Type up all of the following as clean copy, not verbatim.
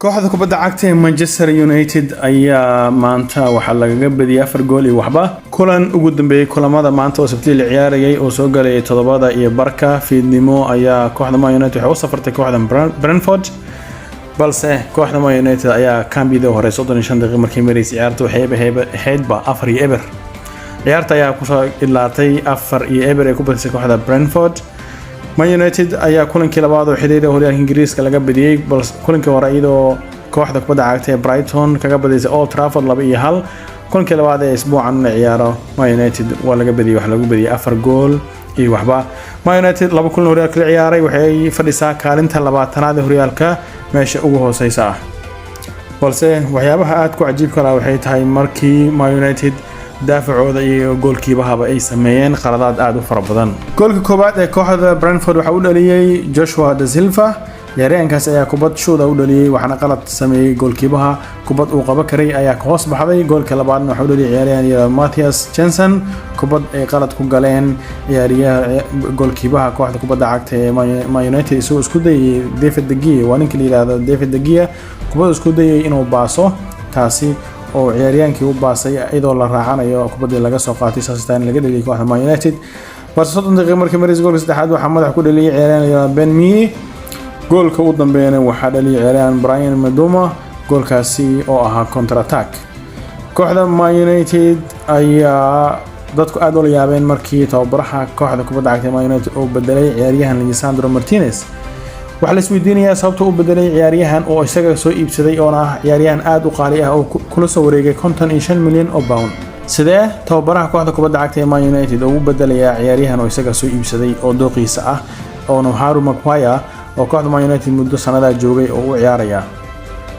kooxda kubadda cagta ee Manchester United ayaa maanta waxa lagaga badiyay 4 gool iyo waxba kulan ugu dambeeyay kulamada maanta oo Sabtidii la ciyaarayay oo soo galay 7 iyo barka fiidnimo ayaa kooxda Man United waxay u safartay kooxda Brentford balse kooxda Man United ayaa kaambida hore 35 daqiiqo markii mareys ciyaarta waxay ahaydba 4-0 ciyaarta ayaa ku soo ilaatay 4-0 ay ku badisay kooxda Brentford. Man United ayaa kulankii labaad oo xidhiidha horyaalka Ingiriiska laga badiyay balse kulankii hore iyadoo kooxda kubadda cagta ee Brighton kaga badisay Old Trafford 2-1 kulankii labaad ee isbuucan la ciyaaro Man United waa laga badiyay wax lagu badiyay 4 gool iyo waxba. Man United laba kulan horyaalka la ciyaaray waxay fadhisaa kaalinta 20aad ee horyaalka meesha ugu hooseysa balse waxyaabaha aad ku cajiibka ah waxay tahay markii Man United daafacooda iyo goolkiibahaba ay sameeyeen qaladaad aad u fara badan. Goolka koobaad ee kooxda Brentford waxa uu dhaliyay Joshua Da Silva ciyaaryahankaas ayaa kubad shuuda u dhaliyay waxaana qalad sameeyay goolkiibaha kubad uu qaba karay ayaa ka hoos baxday. Goolka labaadna waxa uu dhaliyay ciyaaryahan Matthias Jensen kubad ay qalad ku galeen ciyaaryaha goolkiibaha kooxda kubadda cagta ee Man United isoo isku dayay David De Gea waa ninka la yiraahdo David De Gea kubad isku dayay inuu baaso taasi oo ciyaaryahankii u baasay iyadoo la raacanayo kubadii laga soo qaatay saastaan laga dhaliyay kooxda Man United balse 30 daqiiqo markii mareys goolka saddexaad waxa madax ku dhaliyay ciyaaryahan Ben Mee goolka u dambeeyay waxa dhaliyay ciyaaryahan Brian Maduma goolkaasi oo ahaa counter attack. Kooxda Man United ayaa dadku aad u la yaabeen markii tababaraha kooxda kubadda cagta Man United oo bedelay ciyaaryahan Lisandro Martinez waxa la isweydiinayaa sababta uu bedelay ciyaaryahan oo isaga soo iibsaday oo ah ciyaaryahan aad u qaali ah oo kula soo wareegay 55 milyan oo pound. Sidee tababaraha kooxda kubadda cagta ee Man United oo u bedelayaa ciyaaryahan oo isaga soo iibsaday oo dooqiisa ah oo Harry Maguire oo kooxda Man United muddo sanada joogay oo u ciyaaraya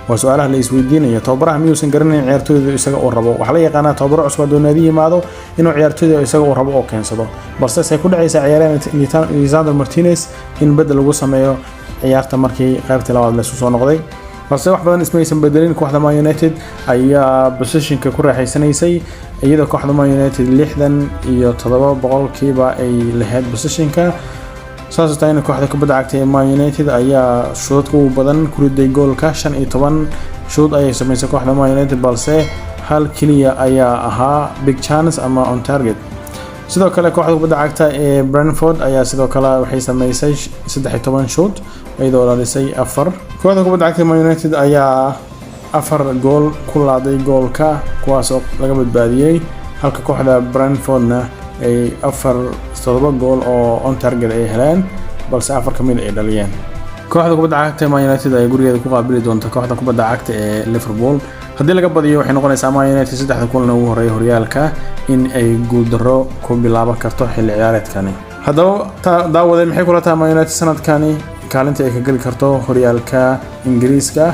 waa su'aalaha la isweydiinayo. tababaraha miyuusan garanayn ciyaartooyda isaga oo rabo waxa la yaqaanaa tababaro cusub oo naadi yimaado inuu ciyaartooyda isaga oo rabo oo keensado balse ay ku dhacaysa ciyaaryahan Lisandro Martinez in bedel lagu sameeyo ciyaarta markii qaybta labaad la soo noqday balse wax badan ismaysan bedelin. kooxda Man United ayaa positionka ku raaxaysanaysay iyadoo kooxda Man United 67% ay lahayd positionka saasayna kooxda kubadda cagta ee Man United ayaa shoodka ugu badan ku riday goolka 15 shoot ay sameysay kooxda Man United balse hal kaliya ayaa ahaa big chance ama on target. sidoo kale kooxda kubadda cagta ee Brentford ayaa sidoo kale waxay sameysay 13 shoot iyadoo la dhisay 4. kooxda kubadda cagta Man United ayaa 4 gool ku laaday goolka kuwaas oo laga badbaadiyay halka kooxda Brentfordna ay 7 gool oo on target ay heleen balse 4 kamid ay dhaliyeen. kooxda kubadda cagta Man United ay gurigeeda ku qaabili doonto kooxda kubadda cagta ee Liverpool haddii laga badiyo waxay noqonaysaa Man United 3 kulan ugu horeeyay horyaalka in ay guul darro ku bilaaban karto xilli ciyaareedkani. haddaba daawadeen maxay kula tahay Man United sanadkani kaalinta ay ka gali karto horyaalka Ingiriiska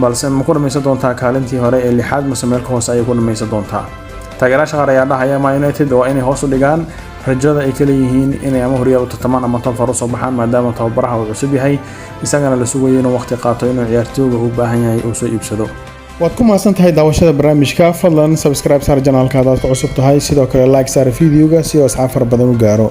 balse ma ku dhameysan doontaa kaalintii hore ee 6aad mise meel ka hoose ay ku dhameysan doontaa. taageerayaasha qaar ayaa dhahaya Man United waa inay hoos u dhigaan rajada ay kala yihiin inay ama horyaal u tartamaan ama tan faro soo baxaan maadaama tababaraha uu cusub yahay isagana la sugayo inuu waqti qaato inuu ciyaartooyga u baahan yahay uu soo iibsado. waad ku mahadsan tahay daawashada barnaamijka fadlan subscribe saar channelka hadaad ku cusub tahay sidoo kale like saar videoga si uu asxaab fara badan u gaaro.